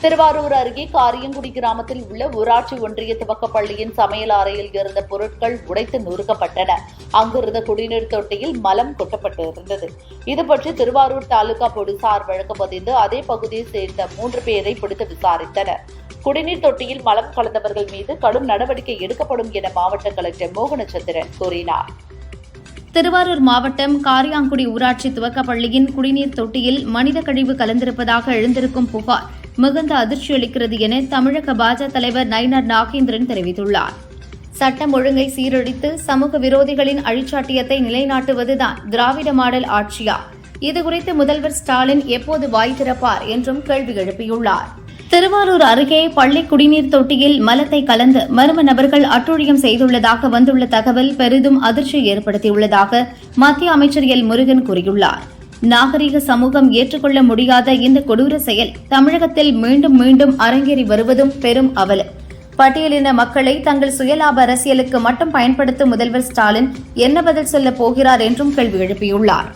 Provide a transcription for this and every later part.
திருவாரூர் அருகே காரியங்குடி கிராமத்தில் உள்ள ஊராட்சி ஒன்றிய துவக்கப்பள்ளியின் சமையல் அறையில் இருந்த பொருட்கள் உடைத்து நொறுக்கப்பட்டன. அங்கிருந்த குடிநீர் தொட்டியில் மலம் கொட்டப்பட்டு இருந்தது. இதுபற்றி திருவாரூர் தாலுகா போலீசார் வழக்கு பதிந்து அதே பகுதியை சேர்ந்த 3 பேரை பிடித்து விசாரித்தனர். குடிநீர் தொட்டியில் மலம் கலந்தவர்கள் மீது கடும் நடவடிக்கை எடுக்கப்படும் என மாவட்ட கலெக்டர் மோகனச்சந்திரன் கூறினார். திருவாரூர் மாவட்டம் காரியாங்குடி ஊராட்சி துவக்கப்பள்ளியின் குடிநீர் தொட்டியில் மனித கழிவு கலந்திருப்பதாக எழுந்திருக்கும் புகார் மிகுந்த அதிர்ச்சியளிக்கிறது என தமிழக பாஜக தலைவர் நயினார் நாகேந்திரன் தெரிவித்துள்ளார். சட்டம் ஒழுங்கை சீரழித்து சமூக விரோதிகளின் அழிச்சாட்டியத்தை நிலைநாட்டுவதுதான் திராவிட மாடல் ஆட்சியா? இதுகுறித்து முதல்வர் ஸ்டாலின் எப்போது வாய் திறப்பார் என்றும் கேள்வி எழுப்பியுள்ளார். திருவாரூர் அருகே பள்ளி குடிநீர் தொட்டியில் மலத்தை கலந்து மர்ம நபர்கள் அட்டூழியம் செய்துள்ளதாக வந்துள்ள தகவல் பெரிதும் அதிர்ச்சி ஏற்படுத்தியுள்ளதாக மத்திய அமைச்சர் எல் முருகன் கூறியுள்ளார். நாகரிக சமூகம் ஏற்றுக்கொள்ள முடியாத இந்த கொடூர செயல் தமிழகத்தில் மீண்டும் மீண்டும் அரங்கேறி வருவதும் பெரும் அவலம். பட்டியலின மக்களை தங்கள் சுயலாப அரசியலுக்கு மட்டும் பயன்படுத்தும் முதல்வர் ஸ்டாலின் என்ன பதில் சொல்லப் போகிறார் என்றும் கேள்வி எழுப்பியுள்ளார்.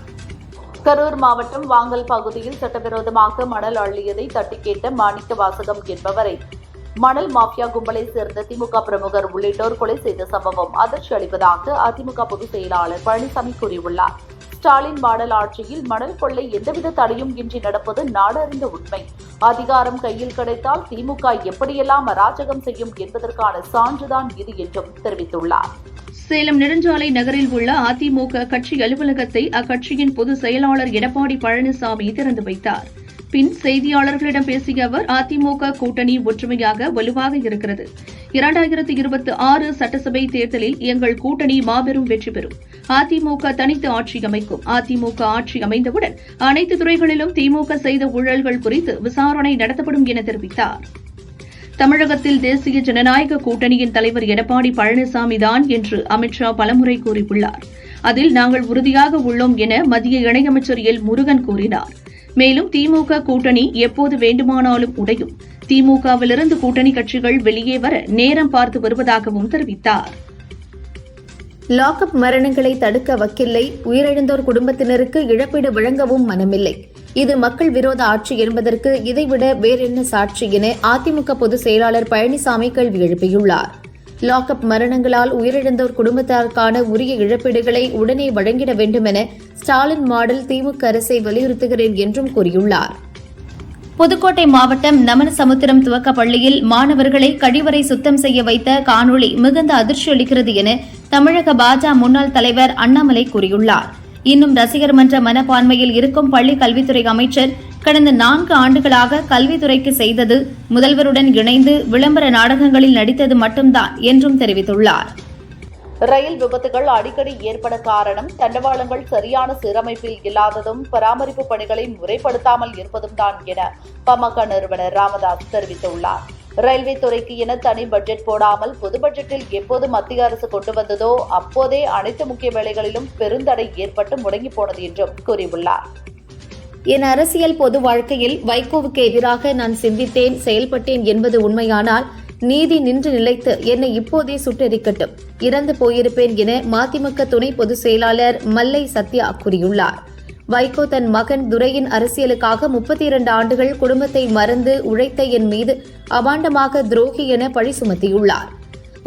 கரூர் மாவட்டம் வாங்கல் பகுதியில் சட்டவிரோதமாக மணல் அள்ளியதை தட்டி கேட்ட மாணிக்க வாசகம் என்பவரை மணல் மாஃபியா கும்பலை சேர்ந்த திமுக பிரமுகர் உள்ளிட்டோர் கொலை செய்த சம்பவம் அதிர்ச்சி அளிப்பதாக அதிமுக பொதுச் செயலாளர் பழனிசாமி கூறியுள்ளார். ஸ்டாலின் மாடல் ஆட்சியில் மணல் கொள்ளை எந்தவித தடையும் இன்றி நடப்பது நாடறிந்த உண்மை. அதிகாரம் கையில் கிடைத்தால் திமுக எப்படியெல்லாம் அராஜகம் செய்யும் என்பதற்கான சான்றுதான் இது என்றும் தெரிவித்துள்ளார். சேலம் நெடுஞ்சாலை நகரில் உள்ள அதிமுக கட்சி அலுவலகத்தை அக்கட்சியின் பொதுச் செயலாளர் எடப்பாடி பழனிசாமி திறந்து வைத்தார். பின் செய்தியாளர்களிடம் பேசிய அவர், அதிமுக கூட்டணி ஒற்றுமையாக வலுவாக இருக்கிறது. 2026 சட்டசபை தேர்தலில் எங்கள் கூட்டணி மாபெரும் வெற்றி பெறும். அதிமுக தனித்து ஆட்சி அமைக்கும். அதிமுக ஆட்சி அமைந்தவுடன் அனைத்து துறைகளிலும் திமுக செய்த ஊழல்கள் குறித்து விசாரணை நடத்தப்படும் என தெரிவித்தார். தமிழகத்தில் தேசிய ஜனநாயக கூட்டணியின் தலைவர் எடப்பாடி பழனிசாமி தான் என்று அமித்ஷா பலமுறை கூறியுள்ளார். அதில் நாங்கள் உறுதியாக உள்ளோம் என மத்திய இணையமைச்சர் எல் முருகன் கூறினார். மேலும் திமுக கூட்டணி எப்போது வேண்டுமானாலும் உடையும். திமுகவிலிருந்து கூட்டணி கட்சிகள் வெளியே வர நேரம் பார்த்து வருவதாகவும் தெரிவித்தார். லாக்அப் மரணங்களை தடுக்க வக்கில்லை. உயிரிழந்தோர் குடும்பத்தினருக்கு இழப்பீடு வழங்கவும் மனமில்லை. இது மக்கள் விரோத ஆட்சி என்பதற்கு இதைவிட வேறென்ன சாட்சி என அதிமுக பொதுச் செயலாளர் பழனிசாமி கேள்வி எழுப்பியுள்ளார். லாக்அப் மரணங்களால் உயிரிழந்தோர் குடும்பத்தாருக்கான உரிய இழப்பீடுகளை உடனே வழங்கிட வேண்டும் என ஸ்டாலின் மாடல் திமுக அரசை வலியுறுத்துகிறேன் என்றும் கூறியுள்ளார். புதுக்கோட்டை மாவட்டம் நமனசமுத்திரம் துவக்க பள்ளியில் மாணவர்களை கழிவறை சுத்தம் செய்ய வைத்த காணொளி மிகுந்த அதிர்ச்சி அளிக்கிறது என தமிழக பாஜக முன்னாள் தலைவர் அண்ணாமலை கூறியுள்ளார். இன்னும் ரசிகர் மன்ற மனப்பான்மையில் இருக்கும் பள்ளி கல்வித்துறை அமைச்சர் கடந்த 4 ஆண்டுகளாக கல்வித்துறைக்கு செய்தது முதல்வருடன் இணைந்து விளம்பர நாடகங்களில் நடித்தது மட்டும்தான் என்றும் தெரிவித்துள்ளார். ரயில் விபத்துகள் அடிக்கடி ஏற்பட காரணம் தண்டவாளங்கள் சரியான சீரமைப்பில் இல்லாததும் பராமரிப்பு பணிகளை முறைப்படுத்தாமல் இருப்பதும் தான் என பாமக நிறுவனர் ராமதாஸ் தெரிவித்துள்ளார். ரயில்வே துறைக்கு என தனி பட்ஜெட் போடாமல் பொது பட்ஜெட்டில் எப்போது மத்திய அரசு கொண்டு வந்ததோ அப்போதே அனைத்து முக்கிய வேலைகளிலும் பெருந்தடை ஏற்பட்டு முடங்கி போனது என்றும் கூறியுள்ளார். என் அரசியல் பொது வாழ்க்கையில் வைகோவுக்கு எதிராக நான் சிந்தித்தேன், செயல்பட்டேன் என்பது உண்மையானால் நீதி நின்று நிலைத்து என்னை இப்போதே சுட்டெரிக்கட்டும், இறந்து போயிருப்பேன் என மதிமுக துணை பொதுச் செயலாளர் மல்லை சத்யா கூறியுள்ளார். வைகோ தன் மகன் துரையின் அரசியலுக்காக 32 ஆண்டுகள் குடும்பத்தை மறந்து உழைத்த என் மீது அபாண்டமாக துரோகி என பழி சுமத்தியுள்ளார்.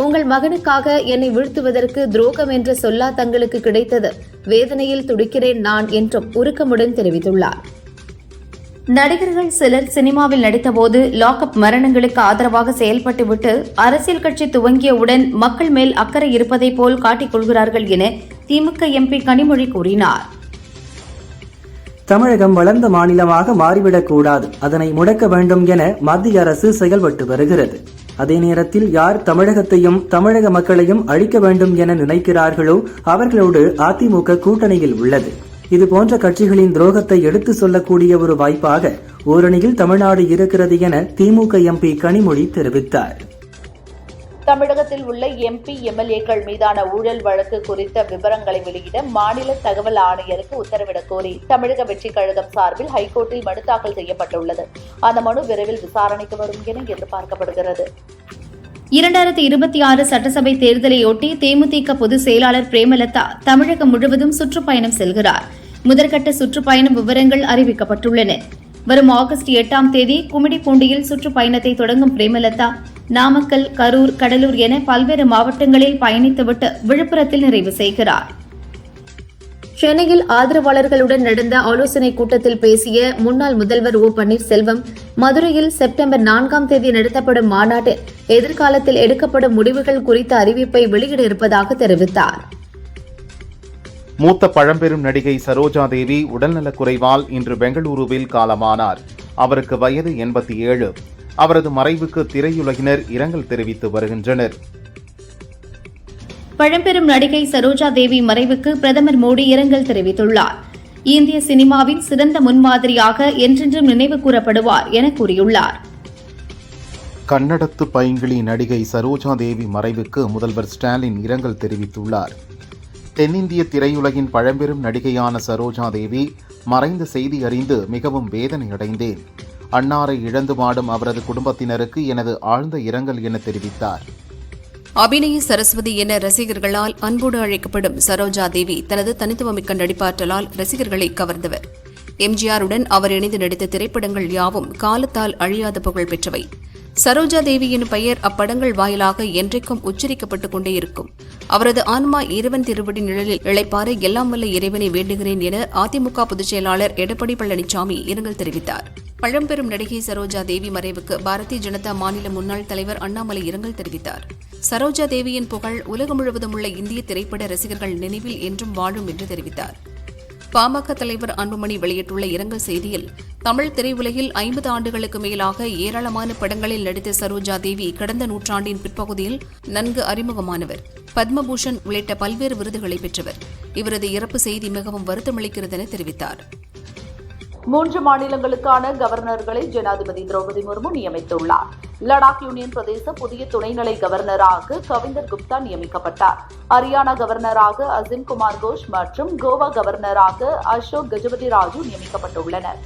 உங்கள் மகனுக்காக என்னை வீழ்த்துவதற்கு துரோகம் என்ற சொல்லா தங்களுக்கு கிடைத்தது. வேதனையில் துடிக்கிறேன் நான் என்றும் உருக்கமுடன் தெரிவித்துள்ளார். நடிகர்கள் சிலர் சினிமாவில் நடித்தபோது லாக்அப் மரணங்களுக்கு ஆதரவாக செயல்பட்டுவிட்டு அரசியல் கட்சி துவங்கியவுடன் மக்கள் மேல் அக்கறை இருப்பதைப் போல் காட்டிக் கொள்கிறார்கள் என திமுக எம்பி கனிமொழி கூறினார். தமிழகம் வளர்ந்த மாநிலமாக மாறிவிடக்கூடாது, அதனை முடக்க வேண்டும் என மத்திய அரசு செயல்பட்டு வருகிறது. அதே நேரத்தில் யார் தமிழகத்தையும் தமிழக மக்களையும் அழிக்க வேண்டும் என நினைக்கிறார்களோ அவர்களோடு அதிமுக கூட்டணியில் உள்ளது. இதுபோன்ற கட்சிகளின் துரோகத்தை எடுத்து சொல்லக்கூடிய ஒரு வாய்ப்பாக ஓரணியில் தமிழ்நாடு இருக்கிறது என திமுக எம்பி கனிமொழி தெரிவித்தார். தமிழகத்தில் உள்ள எம்பி எம்எல்ஏக்கள் மீதான ஊழல் வழக்கு குறித்த விவரங்களை வெளியிட மாநில தகவல் ஆணையருக்கு உத்தரவிடக் கோரி தமிழக வெற்றிக் கழகம் சார்பில் ஹைகோர்ட்டில் மனு தாக்கல் செய்யப்பட்டுள்ளது. அந்த மனு விரைவில் விசாரணைக்கு வரும் என எதிர்பார்க்கப்படுகிறது. 2026 சட்டசபை தேர்தலையொட்டி தேமுதிக பொதுச் செயலாளர் பிரேமலதா தமிழகம் முழுவதும் சுற்றுப்பயணம் செல்கிறார். முதற்கட்ட சுற்றுப்பயணம் விவரங்கள் அறிவிக்கப்பட்டுள்ளன. வரும் ஆகஸ்ட் 8ஆம் தேதி கும்மிடிப்பூண்டியில் சுற்றுப்பயணத்தை தொடங்கும் பிரேமலதா நாமக்கல், கரூர், கடலூர் என பல்வேறு மாவட்டங்களில் பயணித்துவிட்டு விழுப்புரத்தில் நிறைவு செய்கிறார். சென்னையில் ஆதரவாளர்களுடன் நடந்த ஆலோசனைக் கூட்டத்தில் பேசிய முன்னாள் முதல்வர் ஓ பன்னீர்செல்வம், மதுரையில் செப்டம்பர் 4ஆம் தேதி நடத்தப்படும் மாநாட்டில் எதிர்காலத்தில் எடுக்கப்படும் முடிவுகள் குறித்த அறிவிப்பை வெளியிட இருப்பதாக தெரிவித்தார். மூத்த பழம்பெரும் நடிகை சரோஜா தேவி உடல்நலக்குறைவால் இன்று பெங்களூருவில் காலமானார். அவருக்கு வயது 87. அவரது மறைவுக்கு திரையுலகினர் இரங்கல் தெரிவித்து வருகின்றனர். பழம்பெரும் நடிகை சரோஜா தேவி மறைவுக்கு பிரதமர் மோடி இரங்கல் தெரிவித்துள்ளார். இந்திய சினிமாவின் சிறந்த முன்மாதிரியாக என்றென்றும் நினைவு கூறப்படுவார் என கூறியுள்ளார். கன்னடத்து பைங்கிளி நடிகை சரோஜா தேவி மறைவுக்கு முதல்வர் ஸ்டாலின் இரங்கல் தெரிவித்துள்ளார். தென்னிந்திய திரையுலகின் பழம்பெரும் நடிகையான சரோஜா தேவி மறைந்த செய்தி அறிந்து மிகவும் வேதனை அடைந்தேன். அன்னாரை இழந்து வாடும் அவரது குடும்பத்தினருக்கு எனது ஆழ்ந்த இரங்கல் என தெரிவித்தார். அபிநய சரஸ்வதி என ரசிகர்களால் அன்போடு அழைக்கப்படும் சரோஜா தேவி தனது தனித்துவமிக்க நடிப்பாற்றலால் ரசிகர்களை கவர்ந்தவர். எம்ஜிஆருடன் அவர் இணைந்து நடித்த திரைப்படங்கள் யாவும் காலத்தால் அழியாத புகழ் பெற்றவை. சரோஜா தேவி எனும் பெயர் அப்படங்கள் வாயிலாக என்றைக்கும் உச்சரிக்கப்பட்டுக் கொண்டே இருக்கும். அவரது ஆன்மா இறைவன் திருவடி நிழலில் இளைப்பாற எல்லாம் வல்ல இறைவனை வேண்டுகிறேன் என அதிமுக பொதுச் செயலாளர் எடப்பாடி பழனிசாமி இரங்கல் தெரிவித்தார். பழம்பெரும் நடிகை சரோஜா தேவி மறைவுக்கு பாரதிய ஜனதா மாநில முன்னாள் தலைவர் அண்ணாமலை இரங்கல் தெரிவித்தார். சரோஜா தேவியின் புகழ் உலகம் முழுவதும் உள்ள இந்திய திரைப்பட ரசிகர்கள் நினைவில் என்றும் வாழும் என்று தெரிவித்தார். பாமக தலைவர் அன்புமணி வெளியிட்டுள்ள இரங்கல் செய்தியில், தமிழ் திரையுலகில் 50 ஆண்டுகளுக்கு மேலாக ஏராளமான படங்களில் நடித்த சரோஜா தேவி கடந்த நூற்றாண்டின் பிற்பகுதியில் நன்கு அறிமுகமானவர். பத்மபூஷன் உள்ளிட்ட பல்வேறு விருதுகளை பெற்றவர். இவரது இறப்பு செய்தி மிகவும் வருத்தமளிக்கிறது என தெரிவித்தார். 3 மாநிலங்களுக்கான கவர்னர்களை ஜனாதிபதி திரௌபதி முர்மு நியமித்துள்ளார். லடாக் யூனியன் பிரதேச புதிய துணைநிலை கவர்னராக கவிந்தர் குப்தா நியமிக்கப்பட்டார். ஹரியானா கவர்னராக அசிம் குமார் கோஷ் மற்றும் கோவா கவர்னராக அசோக் கஜபதி ராஜு நியமிக்கப்பட்டுள்ளனர்.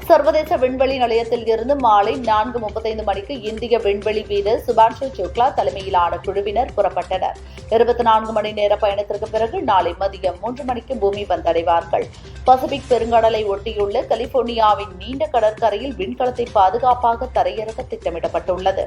சர்வதேச விண்வெளி நிலையத்தில் இருந்து மாலை 4:35 மணிக்கு இந்திய விண்வெளி வீரர் சுபான்ஷு சுக்லா தலைமையிலான குழுவினர் புறப்பட்டனர். 24 மணி நேர பயணத்திற்கு பிறகு நாளை மதியம் 3 மணிக்கு பூமி வந்தடைவார்கள். பசிபிக் பெருங்கடலை ஒட்டியுள்ள கலிபோர்னியாவின் நீண்ட கடற்கரையில் விண்கலத்தை பாதுகாப்பாக தரையிறக்க திட்டமிடப்பட்டுள்ளது.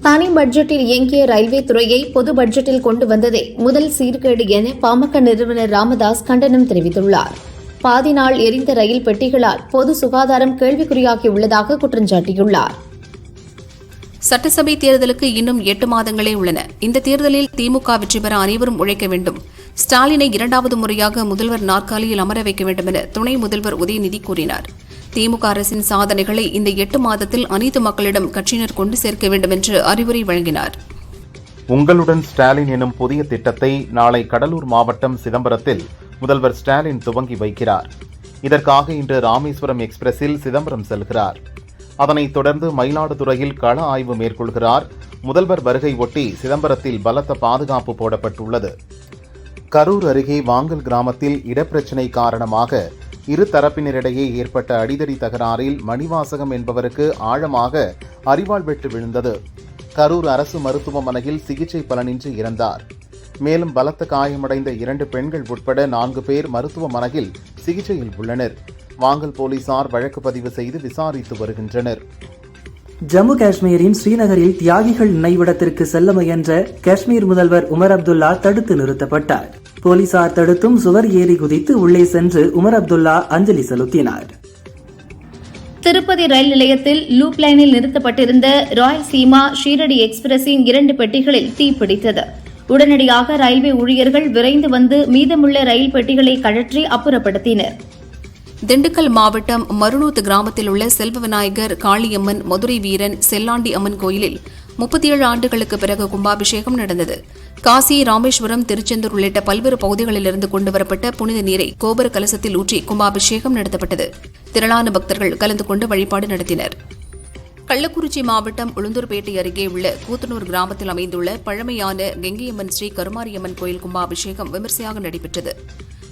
தனி பட்ஜெட்டில் இயங்கிய ரயில்வே துறையை பொது பட்ஜெட்டில் கொண்டு வந்ததே முதல் சீர்கேடு என பாமக நிறுவனர் ராமதாஸ் கண்டனம் தெரிவித்துள்ளார். பாதி நாள் எரிந்த ரயில் பெட்டிகளால் பொது சுகாதாரம் கேள்விக்குறியாகியுள்ளதாக குற்றம் சாட்டியுள்ளார். சட்டசபை தேர்தலுக்கு இன்னும் 8 மாதங்களே உள்ளன. இந்த தேர்தலில் திமுக வெற்றி பெற அனைவரும் உழைக்க வேண்டும். ஸ்டாலினை 2வது முறையாக முதல்வர் நாற்காலியில் அமர வைக்க வேண்டும் என துணை முதல்வர் உதயநிதி கூறினார். திமுக அரசின் சாதனைகளை இந்த 8 மாதத்தில் அனைத்து மக்களிடம் கட்சியினர் கொண்டு சேர்க்க வேண்டும் என்று அறிவுரை வழங்கினார். உங்களுடன் ஸ்டாலின் எனும் புதிய திட்டத்தை நாளை கடலூர் மாவட்டம் சிதம்பரத்தில் முதல்வர் ஸ்டாலின் துவங்கி வைக்கிறார். இதற்காக இன்று ராமேஸ்வரம் எக்ஸ்பிரஸில் சிதம்பரம் செல்கிறார். அதனைத் தொடர்ந்து மயிலாடுதுறையில் கள ஆய்வு மேற்கொள்கிறார். முதல்வர் வருகை ஒட்டி சிதம்பரத்தில் பலத்த பாதுகாப்பு போடப்பட்டுள்ளது. கரூர் அருகே வாங்கல் கிராமத்தில் இடப்பிரச்சினை காரணமாக இரு தரப்பினரிடையே ஏற்பட்ட அடிதடி தகராறில் மணிவாசகம் என்பவருக்கு ஆழமாக அரிவாள் வெட்டு விழுந்தது. கரூர் அரசு மருத்துவமனையில் சிகிச்சை பலனின்றி இறந்தார். மேலும் பலத்த காயமடைந்த 2 பெண்கள் உட்பட 4 பேர் மருத்துவமனையில் சிகிச்சையில் உள்ளனர். வாங்கல் போலீசார் வழக்கு பதிவு செய்து விசாரித்து வருகின்றனர். ஜம்மு காஷ்மீரின் ஸ்ரீநகரில் தியாகிகள் நினைவிடத்திற்கு செல்ல முயன்ற காஷ்மீர் முதல்வர் உமர் அப்துல்லா தடுத்து நிறுத்தப்பட்டார். போலீசார் தடுத்தும் சுவர் ஏறி குதித்து உள்ளே சென்று உமர் அப்துல்லா அஞ்சலி செலுத்தினார். திருப்பதி ரயில் நிலையத்தில் லூப் லைனில் நிறுத்தப்பட்டிருந்த ராயல்சீமா ஷீரடி எக்ஸ்பிரஸின் 2 பெட்டிகளில் தீப்பிடித்தது. உடனடியாக ரயில்வே ஊழியர்கள் விரைந்து வந்து மீதமுள்ள ரயில் பெட்டிகளை கழற்றி அப்புறப்படுத்தினர். திண்டுக்கல் மாவட்டம் மருளூத்து கிராமத்தில் உள்ள செல்வ விநாயகர், காளியம்மன், மதுரை வீரன், செல்லாண்டி அம்மன் கோயிலில் 37 ஆண்டுகளுக்கு பிறகு கும்பாபிஷேகம் நடந்தது. காசி, ராமேஸ்வரம், திருச்செந்தூர் உள்ளிட்ட பல்வேறு பகுதிகளிலிருந்து கொண்டுவரப்பட்ட புனித நீரை கோபுர கலசத்தில் ஊற்றி கும்பாபிஷேகம் நடத்தப்பட்டது. திரளான பக்தர்கள் கலந்து கொண்டு வழிபாடு நடத்தினர். கள்ளக்குறிச்சி மாவட்டம் உளுந்தூர்பேட்டை அருகே உள்ள கூத்தனூர் கிராமத்தில் அமைந்துள்ள பழமையான கெங்கையம்மன் ஸ்ரீ கருமாரியம்மன் கோயில் கும்பாபிஷேகம் விமர்சையாக நடைபெற்றது.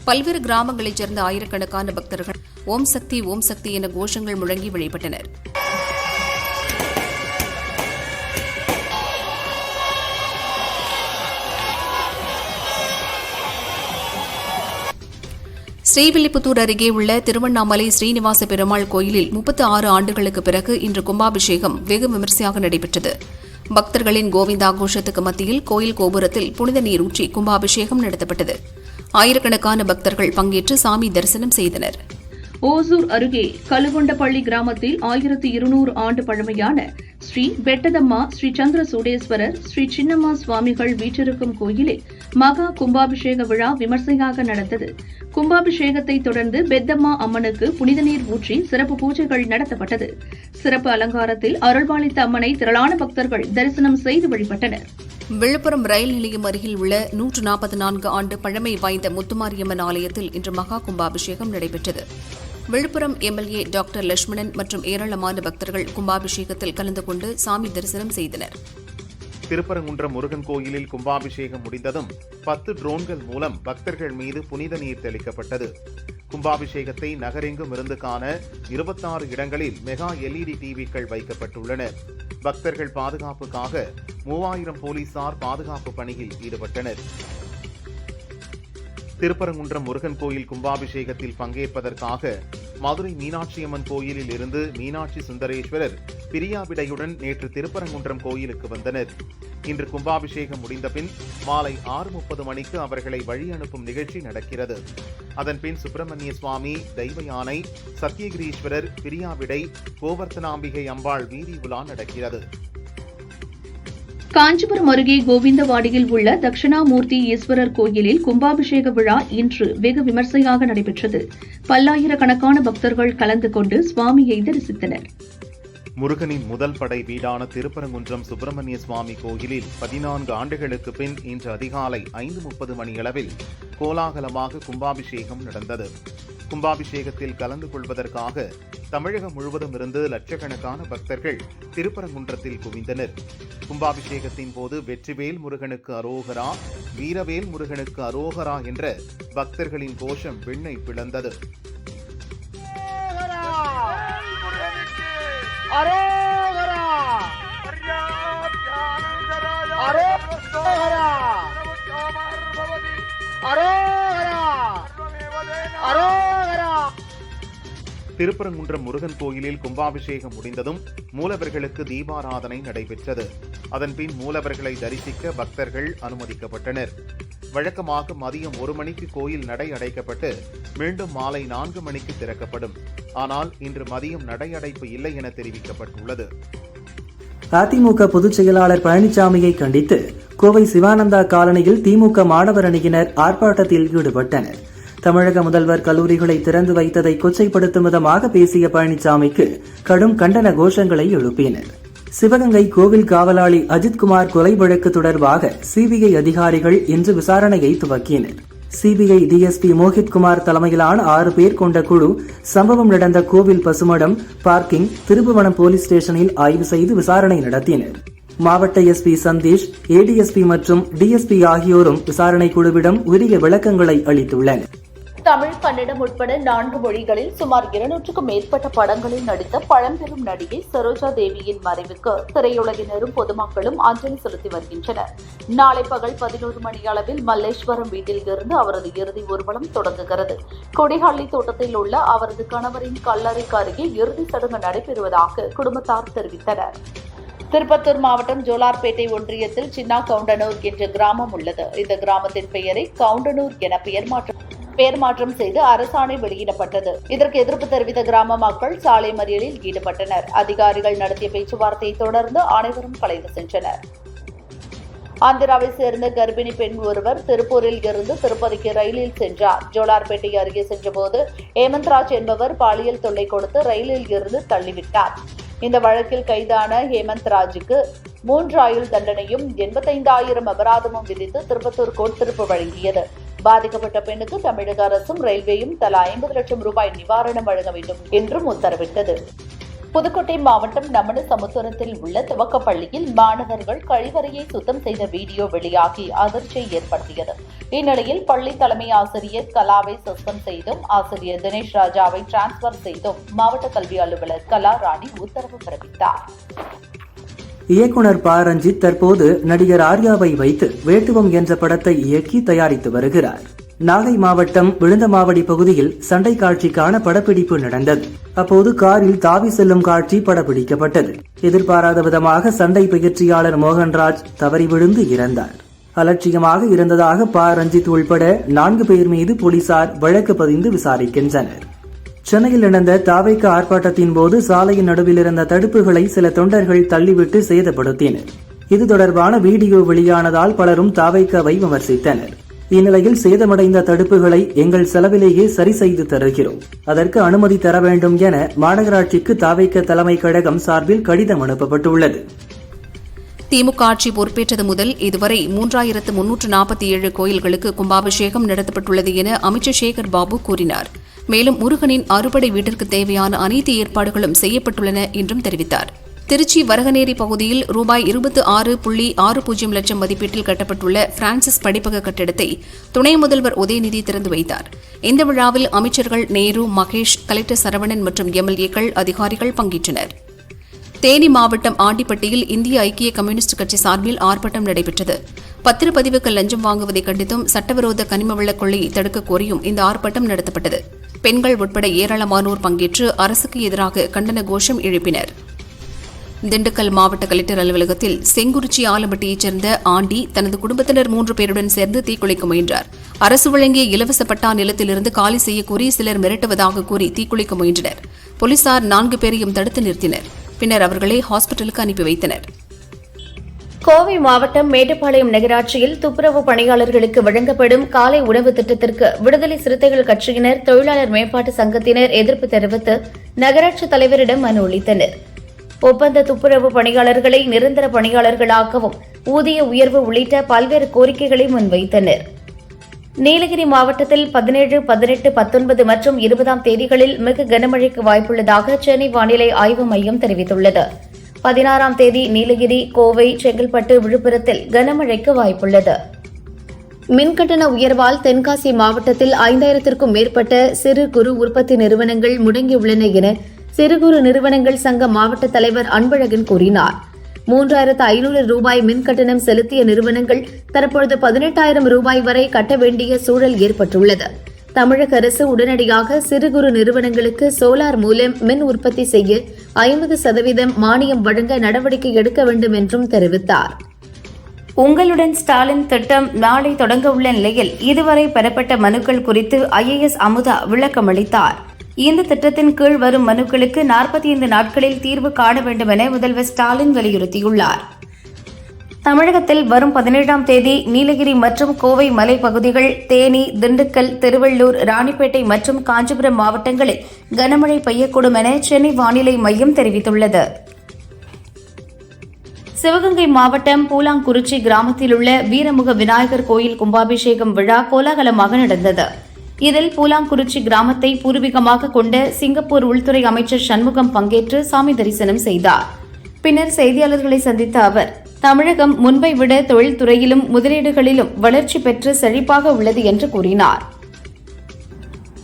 பல்வேறு கிராமங்களைச் சேர்ந்த ஆயிரக்கணக்கான பக்தர்கள் ஓம் சக்தி ஓம் சக்தி என கோஷங்கள் முழங்கி வழிபட்டனர். ஸ்ரீவில்லிபுத்தூர் அருகே உள்ள திருவண்ணாமலை ஸ்ரீனிவாச பெருமாள் கோயிலில் 36 ஆண்டுகளுக்கு பிறகு இன்று கும்பாபிஷேகம் வெகு விமரிசையாக நடைபெற்றது. பக்தர்களின் கோவிந்தா கோஷத்துக்கு மத்தியில் கோயில் கோபுரத்தில் புனித நீர் ஊற்றி கும்பாபிஷேகம் நடத்தப்பட்டது. ஆயிரக்கணக்கான பக்தர்கள் பங்கேற்று சாமி தரிசனம் செய்தனர். ஓசூர் அருகே கலுகொண்டப்பள்ளி கிராமத்தில் 1200 ஆண்டு பழமையான ஸ்ரீ பெட்டதம்மா, ஸ்ரீ சந்திர சூடேஸ்வரர், ஸ்ரீ சின்னம்மா சுவாமிகள் வீற்றிருக்கும் கோயிலில் மகா கும்பாபிஷேக விழா விமர்சையாக நடந்தது. கும்பாபிஷேகத்தை தொடர்ந்து பெத்தம்மா அம்மனுக்கு புனித நீர் ஊற்றி சிறப்பு பூஜைகள் நடத்தப்பட்டது. சிறப்பு அலங்காரத்தில் அருள்பாலித்த அம்மனை திரளான பக்தர்கள் தரிசனம் செய்து வழிபட்டனர். விழுப்புரம் ரயில் நிலையம் அருகில் உள்ள 144 ஆண்டு பழமை வாய்ந்த முத்துமாரியம்மன் ஆலயத்தில் இன்று மகா கும்பாபிஷேகம் நடைபெற்றது. விழுப்புரம் எம்எல்ஏ டாக்டர் லட்சுமணன் மற்றும் ஏராளமான பக்தர்கள் கும்பாபிஷேகத்தில் கலந்து கொண்டு சாமி தரிசனம் செய்தனர். திருப்பரங்குன்றம் முருகன் கோயிலில் கும்பாபிஷேகம் முடிந்ததும் 10 ட்ரோன்கள் மூலம் பக்தர்கள் மீது புனித நீர் தெளிக்கப்பட்டது. கும்பாபிஷேகத்தை நகரெங்கும் இருந்து காண 26 இடங்களில் மெகா LED டிவிக்கள் வைக்கப்பட்டுள்ளன. பக்தர்கள் பாதுகாப்புக்காக 3000 போலீசார் பாதுகாப்பு பணியில் ஈடுபட்டனர். திருப்பரங்குன்றம் முருகன் கோயில் கும்பாபிஷேகத்தில் பங்கேற்பதற்காக மதுரை மீனாட்சியம்மன் கோயிலில் இருந்து மீனாட்சி சுந்தரேஸ்வரர் பிரியாவிடையுடன் நேற்று திருப்பரங்குன்றம் கோயிலுக்கு வந்தனர். இன்று கும்பாபிஷேகம் முடிந்தபின் மாலை 6:30 மணிக்கு அவர்களை வழி அனுப்பும் நிகழ்ச்சி நடக்கிறது. அதன்பின் சுப்பிரமணிய சுவாமி, தெய்வ யானை, சத்தியகிரீஸ்வரர், பிரியாவிடை, கோவர்த்தனாம்பிகை அம்பாள் வீதி உலா நடக்கிறது. காஞ்சிபுரம் அருகே கோவிந்தவாடியில் உள்ள தட்சிணாமூர்த்தி ஈஸ்வரர் கோயிலில் கும்பாபிஷேக விழா இன்று வெகு விமர்சையாக நடைபெற்றது. பல்லாயிரக்கணக்கான பக்தர்கள் கலந்து கொண்டு சுவாமியை தரிசித்தனர். முருகனின் முதல் படை வீடான திருப்பரங்குன்றம் சுப்பிரமணிய சுவாமி கோயிலில் 14 ஆண்டுகளுக்கு பின் இன்று அதிகாலை 5:30 மணியளவில் கோலாகலமாக கும்பாபிஷேகம் நடந்தது. கும்பாபிஷேகத்தில் கலந்து கொள்வதற்காக தமிழகம் முழுவதும் இருந்து லட்சக்கணக்கான பக்தர்கள் திருப்பரங்குன்றத்தில் குவிந்தனர். கும்பாபிஷேகத்தின் போது வெற்றிவேல் முருகனுக்கு அரோகரா, வீரவேல் முருகனுக்கு அரோகரா என்ற பக்தர்களின் கோஷம் விண்ணை பிளந்தது. திருப்பரங்குன்றம் முருகன் கோயிலில் கும்பாபிஷேகம் முடிந்ததும் மூலவர்களுக்கு தீபாராதனை நடைபெற்றது. அதன்பின் மூலவர்களை தரிசிக்க பக்தர்கள் அனுமதிக்கப்பட்டனர். வழக்கமாக மதியம் 1 மணிக்கு கோயில் நடை அடைக்கப்பட்டு மீண்டும் மாலை 4 மணிக்கு திறக்கப்படும். ஆனால் இன்று மதியம் நடை அடைப்பு இல்லை என தெரிவிக்கப்பட்டுள்ளது. அதிமுக பொதுச் செயலாளர் பழனிசாமியை கண்டித்து கோவை சிவானந்தா காலனியில் திமுக மாணவர் அணியினர் ஆர்ப்பாட்டத்தில் ஈடுபட்டனர். தமிழக முதல்வர் கல்லூரிகளை திறந்து வைத்ததை கொச்சைப்படுத்தும் விதமாக பேசிய பழனிசாமிக்கு கடும் கண்டன கோஷங்களை எழுப்பினர். சிவகங்கை கோவில் காவலாளி அஜித்குமார் கொலை வழக்கு தொடர்பாக சிபிஐ அதிகாரிகள் இன்று விசாரணையை துவக்கினர். சிபிஐ டிஎஸ்பி மோஹித்குமார் தலைமையிலான 6 பேர் கொண்ட குழு சம்பவம் நடந்த கோவில் பசுமடம், பார்க்கிங், திருப்புவனம் போலீஸ் ஸ்டேஷனில் ஆய்வு செய்து விசாரணை நடத்தினர். மாவட்ட எஸ்பி சந்தீஷ், ஏடிஎஸ்பி மற்றும் டிஎஸ்பி ஆகியோரும் விசாரணை குழுவிடம் உரிய விளக்கங்களை அளித்துள்ளனர். தமிழ், கன்னடம் உட்பட 4 மொழிகளில் சுமார் 200க்கும் மேற்பட்ட படங்களில் நடித்த பழம்பெரும் நடிகை சரோஜா தேவியின் மறைவுக்கு திரையுலகினரும் பொதுமக்களும் அஞ்சலி செலுத்தி வருகின்றனர். நாளை பகல் 11 மணி அளவில் மல்லேஸ்வரம் வீட்டில் இருந்து அவரது இறுதி ஊர்வலம் தொடங்குகிறது. கொடிஹள்ளி தோட்டத்தில் உள்ள அவரது கணவரின் கல்லறைக்கு அருகே இறுதி சடங்கு நடைபெறுவதாக குடும்பத்தார் தெரிவித்தனர். திருப்பத்தூர் மாவட்டம் ஜோலார்பேட்டை ஒன்றியத்தில் சின்னா கவுண்டனூர் என்ற கிராமம் உள்ளது. இந்த கிராமத்தின் பெயரை கவுண்டனூர் என பெயர் மாற்றம் செய்து அரசாணை வெளியிடப்பட்டது. இதற்கு எதிர்ப்பு தெரிவித்த கிராம மக்கள் சாலை மறியலில் ஈடுபட்டனர். அதிகாரிகள் நடத்திய பேச்சுவார்த்தையை தொடர்ந்து அனைவரும் கலைந்து சென்றனர். ஆந்திராவை சேர்ந்த கர்ப்பிணி பெண் ஒருவர் திருப்பூரில் இருந்து திருப்பதிக்கு ரயிலில் சென்றார். ஜோலார்பேட்டை அருகே சென்றபோது ஹேமந்த்ராஜ் என்பவர் பாலியல் தொல்லை கொடுத்து ரயிலில் இருந்து தள்ளிவிட்டார். இந்த வழக்கில் கைதான ஹேமந்த்ராஜுக்கு 3 ஆயுள் தண்டனையும் 85,000 அபராதமும் விதித்து திருப்பத்தூர் கோர்ட் தீர்ப்பு வழங்கியது. பாதிக்கப்பட்ட பெண்ணுக்கு தமிழக அரசும் ரயில்வேயும் தலா 50 லட்சம் ரூபாய் நிவாரணம் வழங்க வேண்டும் என்றும் உத்தரவிட்டது. புதுக்கோட்டை மாவட்டம் நமனசமுத்திரத்தில் உள்ள துவக்கப்பள்ளியில் மாணவர்கள் கழிவறையை சுத்தம் செய்த வீடியோ வெளியாகி அதிர்ச்சியை ஏற்படுத்தியது. இந்நிலையில் பள்ளி தலைமை ஆசிரியர் கலாவை சஸ்பெண்ட் செய்தும் ஆசிரியர் தினேஷ் ராஜாவை டிரான்ஸ்பர் செய்தும் மாவட்ட கல்வி அலுவலர் கலா ராணி உத்தரவு பிறப்பித்தார். இயக்குனர் ப. ரஞ்சித் தற்போது நடிகர் ஆர்யாவை வைத்து வேட்டுவம் என்ற படத்தை இயக்கி தயாரித்து வருகிறார். நாகை மாவட்டம் விழுந்தமாவடி பகுதியில் சண்டை காட்சிக்கான படப்பிடிப்பு நடந்தது. அப்போது காரில் தாவி செல்லும் காட்சி படப்பிடிக்கப்பட்டது. எதிர்பாராத விதமாக சண்டை பயிற்சியாளர் மோகன்ராஜ் தவறி விழுந்து இறந்தார். அலட்சியமாக இருந்ததாக ப. ரஞ்சித் உள்பட 4 பேர் மீது போலீசார் வழக்கு பதிந்து விசாரிக்கின்றனர். சென்னையில் நடந்த தாவேக ஆர்ப்பாட்டத்தின் போது சாலையின் நடுவில் இருந்த தடுப்புகளை சில தொண்டர்கள் தள்ளிவிட்டு சேதப்படுத்தினர். இது தொடர்பான வீடியோ வெளியானதால் பலரும் தாவேகவை விமர்சித்தனர். இந்நிலையில் சேதமடைந்த தடுப்புகளை எங்கள் செலவிலேயே சரி செய்து தருகிறோம், அதற்கு அனுமதி தர வேண்டும் என மாநகராட்சிக்கு தாவேக தலைமை கழகம் சார்பில் கடிதம் அனுப்பப்பட்டுள்ளது. திமுக ஆட்சி பொறுப்பேற்றது முதல் இதுவரை 3347 கோயில்களுக்கு கும்பாபிஷேகம் நடத்தப்பட்டுள்ளது என அமைச்சர் சேகர் பாபு கூறினார். மேலும் முருகனின் அறுபடை வீட்டிற்கு தேவையான அனைத்து ஏற்பாடுகளும் செய்யப்பட்டுள்ளன என்றும் தெரிவித்தார். திருச்சி வரகநேரி பகுதியில் ரூபாய் 26.60 லட்சம் மதிப்பீட்டில் கட்டப்பட்டுள்ள பிரான்சிஸ் படிப்பக கட்டிடத்தை துணை முதல்வர் உதயநிதி திறந்து வைத்தார். இந்த விழாவில் அமைச்சர்கள் நேரு, மகேஷ், கலெக்டர் சரவணன் மற்றும் எம்எல்ஏக்கள், அதிகாரிகள் பங்கேற்றனர். தேனி மாவட்டம் ஆண்டிப்பட்டியில் இந்திய ஐக்கிய கம்யூனிஸ்ட் கட்சி சார்பில் ஆர்ப்பாட்டம் நடைபெற்றது. பத்திரப்பதிவுக்கு லஞ்சம் வாங்குவதை கண்டித்தும் சட்டவிரோத கனிம வள கொள்ளையை தடுக்க கோரியும் இந்த ஆர்ப்பாட்டம் நடத்தப்பட்டது. பெண்கள் உட்பட ஏராளமானோர் பங்கேற்று அரசுக்கு எதிராக கண்டன கோஷம் எழுப்பினர். திண்டுக்கல் மாவட்ட கலெக்டர் அலுவலகத்தில் செங்குறிச்சி ஆலம்பட்டியைச் சேர்ந்த ஆண்டி தனது குடும்பத்தினர் 3 பேருடன் சேர்ந்து தீக்குளிக்க முயன்றார். அரசு வழங்கிய இலவச பட்டா நிலத்திலிருந்து காலி செய்யக்கோரி சிலர் மிரட்டுவதாக கூறி தீக்குளிக்க முயன்றனர். போலீசார் 4 பேரையும் தடுத்து நிறுத்தினர். பின்னர் அவர்களை ஹாஸ்பிட்டலுக்கு அனுப்பி வைத்தனர். கோவை மாவட்டம் மேட்டுப்பாளையம் நகராட்சியில் துப்புரவு பணியாளர்களுக்கு வழங்கப்படும் காலை உணவு திட்டத்திற்கு விடுதலை சிறுத்தைகள் கட்சியினர், தொழிலாளர் மேம்பாட்டு சங்கத்தினர் எதிர்ப்பு தெரிவித்து நகராட்சி தலைவரிடம் மனு அளித்தனர். ஒப்பந்த துப்புரவு பணியாளர்களை நிரந்தர பணியாளர்களாக்கவும், ஊதிய உயர்வு உள்ளிட்ட பல்வேறு கோரிக்கைகளை முன்வைத்தனர். நீலகிரி மாவட்டத்தில் 17, 18, 19 மற்றும் 20ஆம் தேதிகளில் மிக கனமழைக்கு வாய்ப்புள்ளதாக சென்னை வானிலை ஆய்வு மையம் தெரிவித்துள்ளது. 16ஆம் தேதி நீலகிரி, கோவை, செங்கல்பட்டு, விழுப்புரத்தில் கனமழைக்கு வாய்ப்புள்ளது. மின்கட்டண உயர்வால் தென்காசி மாவட்டத்தில் 5000த்திற்கும் மேற்பட்ட சிறு குறு உற்பத்தி நிறுவனங்கள் முடங்கியுள்ளன என சிறு குறு நிறுவனங்கள் சங்க மாவட்ட தலைவர் அன்பழகன் கூறினார். 3500 ரூபாய் மின்கட்டணம் செலுத்திய நிறுவனங்கள் தற்பொழுது 18,000 ரூபாய் வரை கட்ட வேண்டிய சூழல் ஏற்பட்டுள்ளது. தமிழக அரசு உடனடியாக சிறு குறு நிறுவனங்களுக்கு சோலார் மூலம் மின் உற்பத்தி செய்ய 50% மானியம் வழங்க நடவடிக்கை எடுக்க வேண்டும் என்றும் தெரிவித்தார். உங்களுடன் ஸ்டாலின் திட்டம் நாளை தொடங்க உள்ள நிலையில் இதுவரை பெறப்பட்ட மனுக்கள் குறித்து IAS அமுதா விளக்கமளித்தார். இந்த திட்டத்தின் கீழ் வரும் மனுக்களுக்கு 45 நாட்களில் தீர்வு காண வேண்டும் என முதல்வர் ஸ்டாலின் வலியுறுத்தியுள்ளார். தமிழகத்தில் வரும் 17ஆம் தேதி நீலகிரி மற்றும் கோவை மலைப்பகுதிகள், தேனி, திண்டுக்கல், திருவள்ளூர், ராணிப்பேட்டை மற்றும் காஞ்சிபுரம் மாவட்டங்களில் கனமழை பெய்யக்கூடும் என சென்னை வானிலை மையம் தெரிவித்துள்ளது. சிவகங்கை மாவட்டம் பூலாங்குறிச்சி கிராமத்தில் உள்ள வீரமுக விநாயகர் கோயில் கும்பாபிஷேகம் விழா கோலாகலமாக நடந்தது. இதில் பூலாங்குறிச்சி கிராமத்தை பூர்வீகமாக கொண்ட சிங்கப்பூர் உள்துறை அமைச்சர் சண்முகம் பங்கேற்று சாமி தரிசனம் செய்தார். பின்னர் செய்தியாளர்களை சந்தித்த அவர், தமிழகம் முன்பை விட தொழில்துறையிலும் முதலீடுகளிலும் வளர்ச்சி பெற்று செழிப்பாக உள்ளது என்று கூறினார்.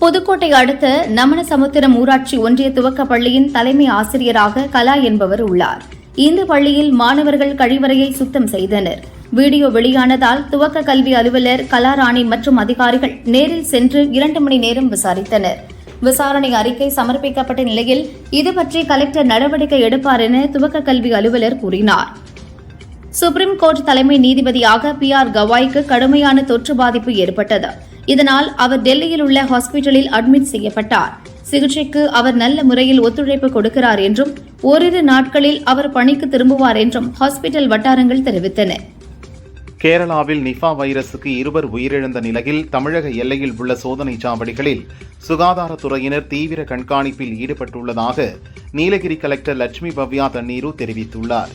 புதுக்கோட்டை அடுத்த நமனசமுத்திரம் ஊராட்சி ஒன்றிய துவக்க பள்ளியின் தலைமை ஆசிரியராக கலா என்பவர் உள்ளார். இந்த பள்ளியில் மாணவர்கள் கழிவறையை சுத்தம் செய்தனர். வீடியோ வெளியானதால் துவக்க கல்வி அலுவலர் கலாராணி மற்றும் அதிகாரிகள் நேரில் சென்று 2 மணி நேரம் விசாரித்தனர். விசாரணை அறிக்கை சமர்ப்பிக்கப்பட்ட நிலையில் இதுபற்றி கலெக்டர் நடவடிக்கை எடுப்பார் என துவக்க கல்வி அலுவலர் கூறினார். சுப்ரீம் கோர்ட் தலைமை நீதிபதியாக PR கவாய்க்கு கடுமையான தொற்று பாதிப்பு ஏற்பட்டது. இதனால் அவர் டெல்லியில் உள்ள ஹாஸ்பிட்டலில் அட்மிட் செய்யப்பட்டார். சிகிச்சைக்கு அவர் நல்ல முறையில் ஒத்துழைப்பு கொடுக்கிறார் என்றும் ஓரிரு நாட்களில் அவர் பணிக்கு திரும்புவார் என்றும் ஹாஸ்பிட்டல் வட்டாரங்கள் தெரிவித்தன. கேரளாவில் நிஃபா வைரசுக்கு 2 உயிரிழந்த நிலையில் தமிழக எல்லையில் உள்ள சோதனை சாவடிகளில் சுகாதாரத்துறையினர் தீவிர கண்காணிப்பில் ஈடுபட்டுள்ளதாக நீலகிரி கலெக்டர் லட்சுமி பவ்யா தண்ணீரு தெரிவித்துள்ளார்.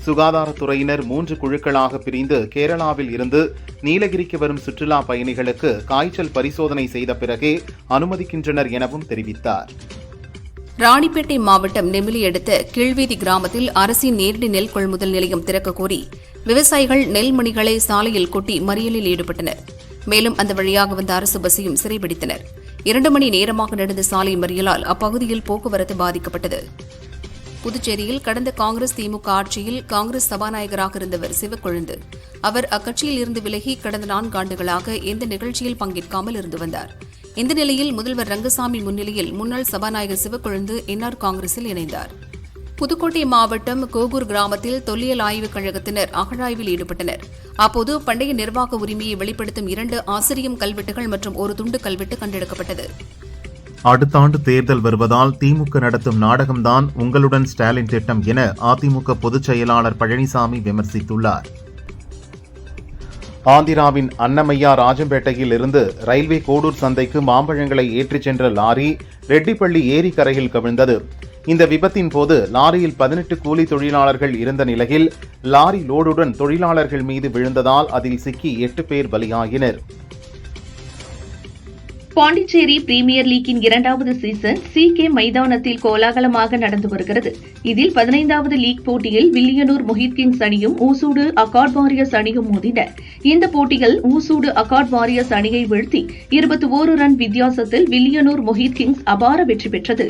சுகாதாரத்துறையினர் 3 குழுக்களாக பிரிந்து கேரளாவில் இருந்து நீலகிரிக்கு வரும் சுற்றுலா பயணிகளுக்கு காய்ச்சல் பரிசோதனை செய்த பிறகே அனுமதிக்கின்றனர் எனவும் தெரிவித்தார். ராணிப்பேட்டை மாவட்டம் நெமிலி அடுத்த கீழ்வீதி கிராமத்தில் அரசின் நேரடி நெல் கொள்முதல் நிலையம் திறக்க கோரி விவசாயிகள் நெல்மணிகளை சாலையில் கொட்டி மறியலில் ஈடுபட்டனர். மேலும் அந்த வழியாக வந்த அரசு பஸ்ஸையும் சிறைபிடித்தனர். 2 மணி நேரமாக நடந்த சாலை மறியலால் அப்பகுதியில் போக்குவரத்து பாதிக்கப்பட்டது. புதுச்சேரியில் கடந்த காங்கிரஸ் திமுக ஆட்சியில் காங்கிரஸ் சபாநாயகராக இருந்தவர் சிவக்கொழுந்து. அவர் அக்கட்சியில் இருந்து விலகி கடந்த 4 ஆண்டுகளாக எந்த நிகழ்ச்சியில் பங்கேற்காமல் இருந்து வந்தார். இந்த நிலையில் முதல்வர் ரங்கசாமி முன்னிலையில் முன்னாள் சபாநாயகர் சிவக்கொழுந்து என்ஆர் காங்கிரஸில் இணைந்தார். புதுக்கோட்டை மாவட்டம் கோகூர் கிராமத்தில் தொல்லியல் ஆய்வுக் கழகத்தினர் அகழாய்வில் ஈடுபட்டனர். அப்போது பண்டைய நிர்வாக உரிமையை வெளிப்படுத்தும் 2 ஆசிரியம் கல்வெட்டுகள் மற்றும் ஒரு துண்டு கல்வெட்டு கண்டெடுக்கப்பட்டது. அடுத்த ஆண்டு தேர்தல் வருவதால் திமுக நடத்தும் நாடகம்தான் உங்களுடன் ஸ்டாலின் திட்டம் என அதிமுக பொதுச் செயலாளர் பழனிசாமி விமர்சித்துள்ளார். ஆந்திராவின் அன்னமையா ராஜம்பேட்டையில் இருந்து ரயில்வே கோடூர் சந்தைக்கு மாம்பழங்களை ஏற்றிச் சென்ற லாரி ரெட்டிப்பள்ளி ஏரி கரையில் கவிழ்ந்தது. இந்த விபத்தின் போது லாரியில் 18 கூலி தொழிலாளர்கள் இருந்த நிலையில் லாரி லோடுடன் தொழிலாளர்கள் மீது விழுந்ததால் அதில் சிக்கி 8 பேர் பலியாகினர். பாண்டிச்சேரி பிரீமியர் லீக்கின் 2வது சீசன் CK மைதானத்தில் கோலாகலமாக நடந்து வருகிறது. இதில் 15வது லீக் போட்டியில் வில்லியனூர் மொஹித் கிங்ஸ் அணியும் ஊசூடு அகாட் வாரியர்ஸ் அணியும் மோதின. இந்த போட்டியில் ஊசூடு அகாட் வாரியர்ஸ் அணியை வீழ்த்தி 21 ரன் வித்தியாசத்தில் வில்லியனூர் மொஹித் கிங்ஸ் அபார வெற்றி பெற்றது.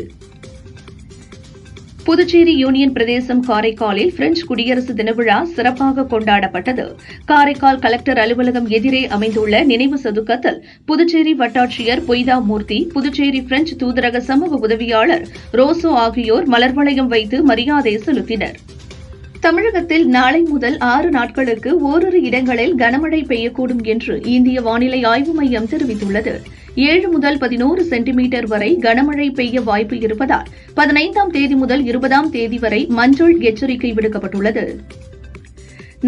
புதுச்சேரி யூனியன் பிரதேசம் காரைக்காலில் பிரெஞ்சு குடியரசு தின விழா சிறப்பாக கொண்டாடப்பட்டது. காரைக்கால் கலெக்டர் அலுவலகம் எதிரே அமைந்துள்ள நினைவு சதுக்கத்தில் புதுச்சேரி வட்டாட்சியர் பொய்தா மூர்த்தி, புதுச்சேரி பிரெஞ்சு தூதரக சமூக உதவியாளர் ரோசோ ஆகியோர் மலர் வளையம் வைத்து மரியாதை செலுத்தினர். தமிழகத்தில் நாளை முதல் 6 நாட்களுக்கு ஓரிரு இடங்களில் கனமழை பெய்யக்கூடும் என்று இந்திய வானிலை ஆய்வு மையம் தெரிவித்துள்ளது. 7 முதல் 11 சென்டிமீட்டர் வரை கனமழை பெய்ய வாய்ப்பு இருப்பதால் 15ஆம் தேதி முதல் 20ஆம் தேதி வரை மஞ்சள் எச்சரிக்கை விடுக்கப்பட்டுள்ளது.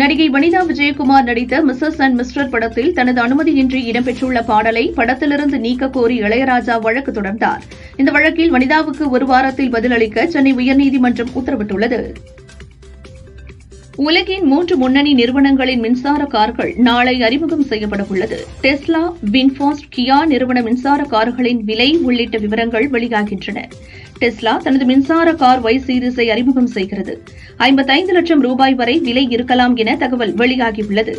நடிகை வனிதா விஜயகுமார் நடித்த மிஸ்ஸஸ் அண்ட் மிஸ்டர் படத்தில் தனது அனுமதியின்றி இடம்பெற்றுள்ள பாடலை படத்திலிருந்து நீக்க கோரி இளையராஜா வழக்கு தொடர்ந்தார். இந்த வழக்கில் வனிதாவுக்கு 1 வாரத்தில் பதிலளிக்க சென்னை உயர்நீதிமன்றம் உத்தரவிட்டுள்ளது. உலகின் 3 முன்னணி நிறுவனங்களின் மின்சார கார்கள் நாளை அறிமுகம் செய்யப்பட உள்ளது. டெஸ்லா, வின்ஃபாஸ்ட், கியா நிறுவன மின்சார கார்களின் விலை உள்ளிட்ட விவரங்கள் வெளியாகின்றன. டெஸ்லா தனது மின்சார கார் Y சீரிஸை அறிமுகம் செய்கிறது. 55 லட்சம் ரூபாய் வரை விலை இருக்கலாம் என தகவல் வெளியாகியுள்ளது.